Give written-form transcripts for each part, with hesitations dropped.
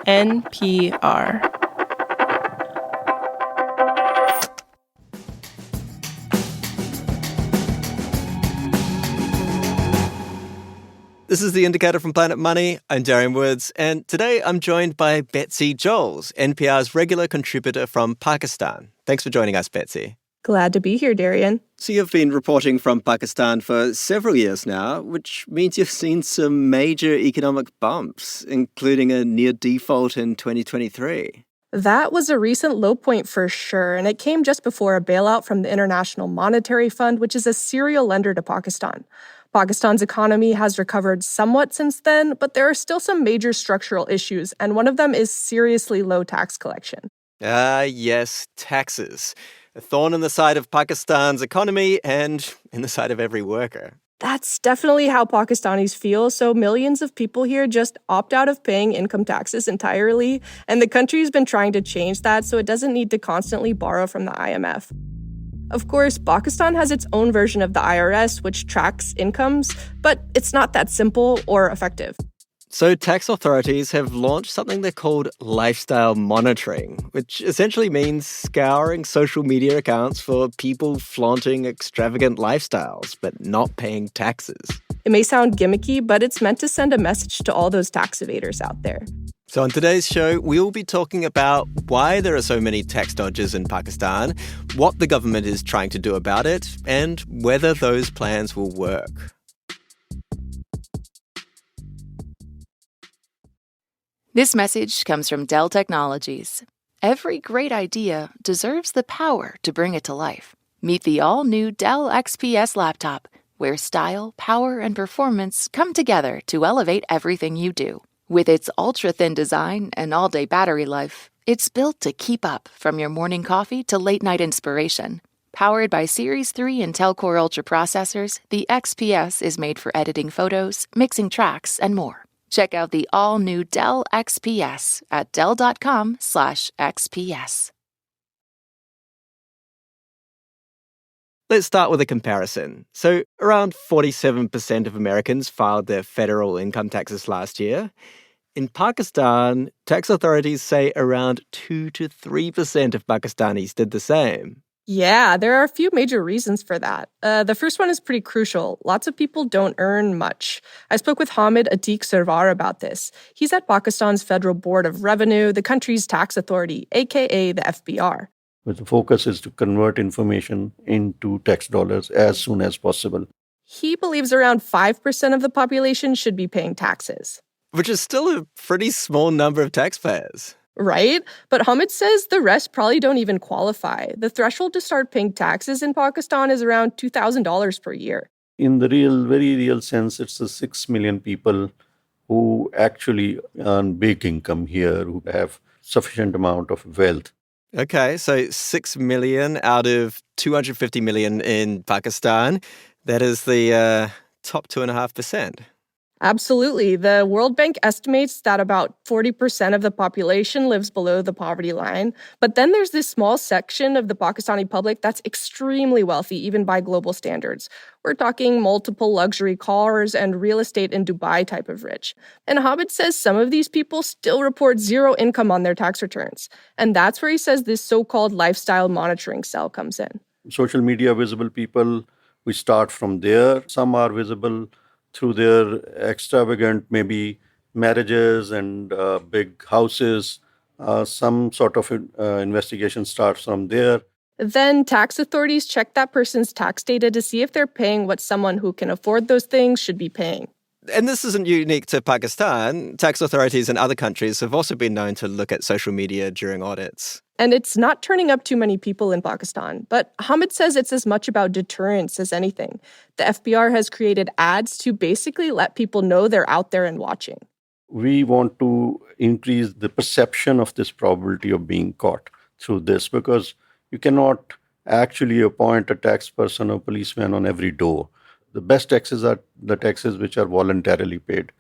NPR. This is The Indicator from Planet Money. I'm Darian Woods, and today I'm joined by Betsy Joels, NPR's regular contributor from Pakistan. Thanks for joining us, Betsy. Glad to be here, Darian. So you've been reporting from Pakistan for several years now, which means you've seen some major economic bumps, including a near default in 2023. That was a recent low point for sure, and it came just before a bailout from the International Monetary Fund, which is a serial lender to Pakistan. Pakistan's economy has recovered somewhat since then, but there are still some major structural issues, and one of them is seriously low tax collection. Yes, taxes. A thorn in the side of Pakistan's economy and in the side of every worker. That's definitely how Pakistanis feel, so millions of people here just opt out of paying income taxes entirely, and the country's been trying to change that so it doesn't need to constantly borrow from the IMF. Of course, Pakistan has its own version of the IRS, which tracks incomes, but it's not that simple or effective. So tax authorities have launched something they're called lifestyle monitoring, which essentially means scouring social media accounts for people flaunting extravagant lifestyles but not paying taxes. It may sound gimmicky, but it's meant to send a message to all those tax evaders out there. So on today's show, we'll be talking about why there are so many tax dodgers in Pakistan, what the government is trying to do about it, and whether those plans will work. This message comes from Dell Technologies. Every great idea deserves the power to bring it to life. Meet the all-new Dell XPS laptop, where style, power, and performance come together to elevate everything you do. With its ultra-thin design and all-day battery life, it's built to keep up from your morning coffee to late-night inspiration. Powered by Series 3 Intel Core Ultra processors, the XPS is made for editing photos, mixing tracks, and more. Check out the all-new Dell XPS at dell.com/XPS. Let's start with a comparison. So around 47% of Americans filed their federal income taxes last year. In Pakistan, tax authorities say around 2 to 3% of Pakistanis did the same. Yeah, there are a few major reasons for that. The first one is pretty crucial. Lots of people don't earn much. I spoke with Hamid Atiq Sarwar about this. He's at Pakistan's Federal Board of Revenue, the country's tax authority, aka the FBR. But the focus is to convert information into tax dollars as soon as possible. He believes around 5% of the population should be paying taxes. Which is still a pretty small number of taxpayers. Right? But Hamid says the rest probably don't even qualify. The threshold to start paying taxes in Pakistan is around $2,000 per year. In the very real sense, it's the 6 million people who actually earn big income here, who have sufficient amount of wealth. Okay, so 6 million out of 250 million in Pakistan. That is the top 2.5%. Absolutely. The World Bank estimates that about 40% of the population lives below the poverty line. But then there's this small section of the Pakistani public that's extremely wealthy, even by global standards. We're talking multiple luxury cars and real estate in Dubai type of rich. And Hamid says some of these people still report zero income on their tax returns. And that's where he says this so-called lifestyle monitoring cell comes in. Social media visible people, we start from there. Some are visible through their extravagant, maybe marriages and big houses. Some sort of investigation starts from there. Then tax authorities check that person's tax data to see if they're paying what someone who can afford those things should be paying. And this isn't unique to Pakistan. Tax authorities in other countries have also been known to look at social media during audits. And it's not turning up too many people in Pakistan. But Hamid says it's as much about deterrence as anything. The FBR has created ads to basically let people know they're out there and watching. We want to increase the perception of this probability of being caught through this, because you cannot actually appoint a tax person or policeman on every door. The best taxes are the taxes which are voluntarily paid.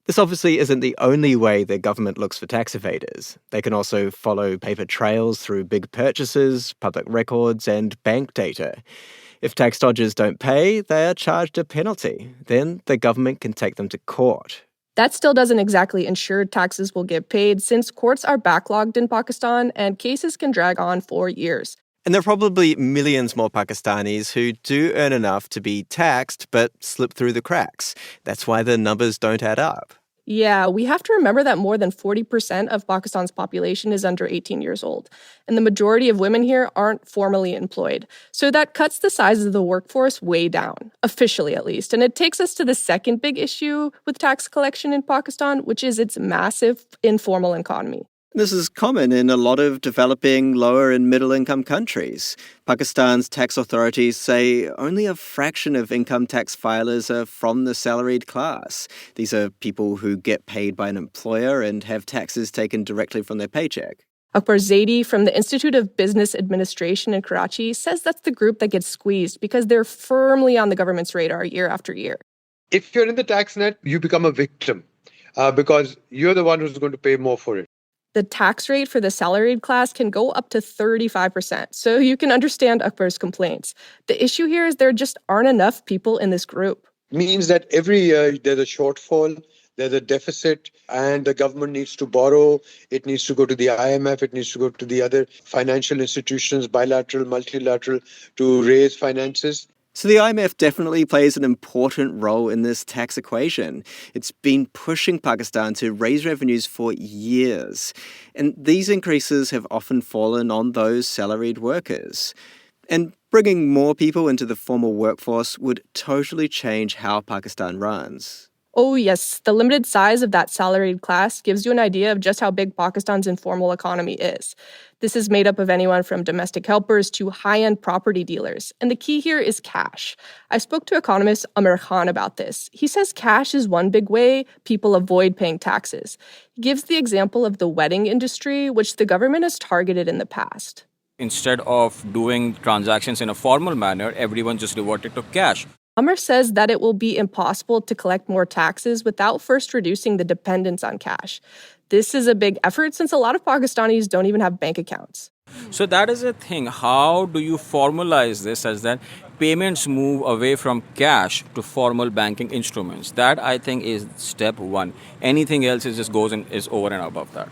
This obviously isn't the only way the government looks for tax evaders. They can also follow paper trails through big purchases, public records, and bank data. If tax dodgers don't pay, they are charged a penalty. Then the government can take them to court. That still doesn't exactly ensure taxes will get paid since courts are backlogged in Pakistan and cases can drag on for years. And there are probably millions more Pakistanis who do earn enough to be taxed but slip through the cracks. That's why the numbers don't add up. Yeah, we have to remember that more than 40% of Pakistan's population is under 18 years old, and the majority of women here aren't formally employed. So that cuts the size of the workforce way down, officially at least. And it takes us to the second big issue with tax collection in Pakistan, which is its massive informal economy. This is common in a lot of developing lower and middle income countries. Pakistan's tax authorities say only a fraction of income tax filers are from the salaried class. These are people who get paid by an employer and have taxes taken directly from their paycheck. Akbar Zaidi from the Institute of Business Administration in Karachi says that's the group that gets squeezed because they're firmly on the government's radar year after year. If you're in the tax net, you become a victim because you're the one who's going to pay more for it. The tax rate for the salaried class can go up to 35%, so you can understand Akbar's complaints. The issue here is there just aren't enough people in this group. Means that every year there's a shortfall, there's a deficit, and the government needs to borrow. It needs to go to the IMF, it needs to go to the other financial institutions, bilateral, multilateral, to raise finances. So the IMF definitely plays an important role in this tax equation. It's been pushing Pakistan to raise revenues for years. And these increases have often fallen on those salaried workers. And bringing more people into the formal workforce would totally change how Pakistan runs. Oh yes, the limited size of that salaried class gives you an idea of just how big Pakistan's informal economy is. This is made up of anyone from domestic helpers to high-end property dealers. And the key here is cash. I spoke to economist Amir Khan about this. He says cash is one big way people avoid paying taxes. He gives the example of the wedding industry, which the government has targeted in the past. Instead of doing transactions in a formal manner, everyone just reverted to cash. Amr says that it will be impossible to collect more taxes without first reducing the dependence on cash. This is a big effort since a lot of Pakistanis don't even have bank accounts. So that is a thing. How do you formalize this as that payments move away from cash to formal banking instruments? That, I think, is step one. Anything else just goes and is over and above that.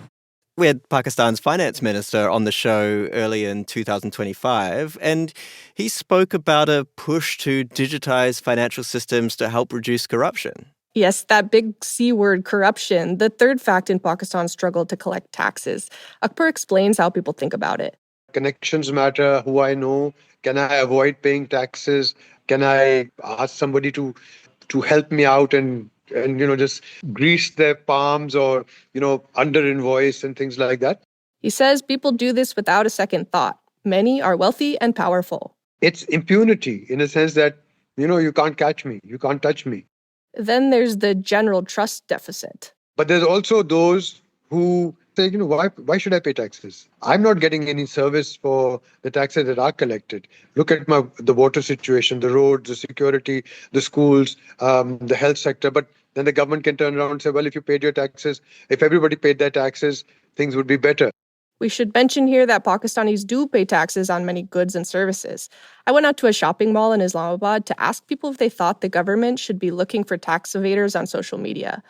We had Pakistan's finance minister on the show early in 2025, and he spoke about a push to digitize financial systems to help reduce corruption. Yes, that big C word, corruption, the third fact in Pakistan's struggle to collect taxes. Akbar explains how people think about it. Connections matter, who I know. Can I avoid paying taxes? Can I ask somebody to help me out and just grease their palms or, under invoice and things like that? He says people do this without a second thought. Many are wealthy and powerful. It's impunity in a sense that, you can't catch me, you can't touch me. Then there's the general trust deficit. But there's also those who say, why should I pay taxes? I'm not getting any service for the taxes that are collected. Look at the water situation, the roads, the security, the schools, the health sector. But then the government can turn around and say, well, if you paid your taxes, if everybody paid their taxes, things would be better. We should mention here that Pakistanis do pay taxes on many goods and services. I went out to a shopping mall in Islamabad to ask people if they thought the government should be looking for tax evaders on social media.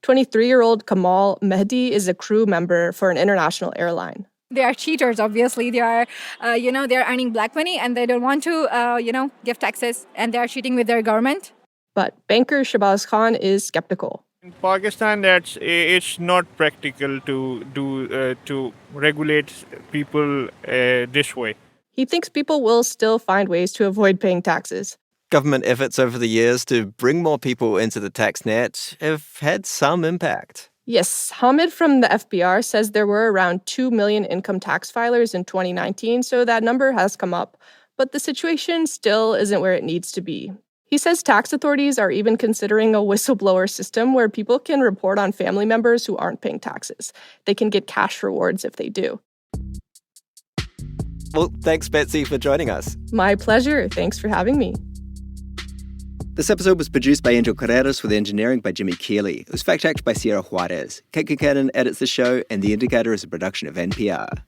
23-year-old Kamal Mehdi is a crew member for an international airline. They are cheaters, obviously. They are, they're earning black money and they don't want to, give taxes and they are cheating with their government. But banker Shabazz Khan is skeptical. In Pakistan, it's not practical to regulate people this way. He thinks people will still find ways to avoid paying taxes. Government efforts over the years to bring more people into the tax net have had some impact. Yes, Hamid from the FBR says there were around 2 million income tax filers in 2019, so that number has come up. But the situation still isn't where it needs to be. He says tax authorities are even considering a whistleblower system where people can report on family members who aren't paying taxes. They can get cash rewards if they do. Well, thanks, Betsy, for joining us. My pleasure. Thanks for having me. This episode was produced by Angel Carreras with engineering by Jimmy Keeley. It was fact-checked by Sierra Juarez. Kate Concannon edits the show, and The Indicator is a production of NPR.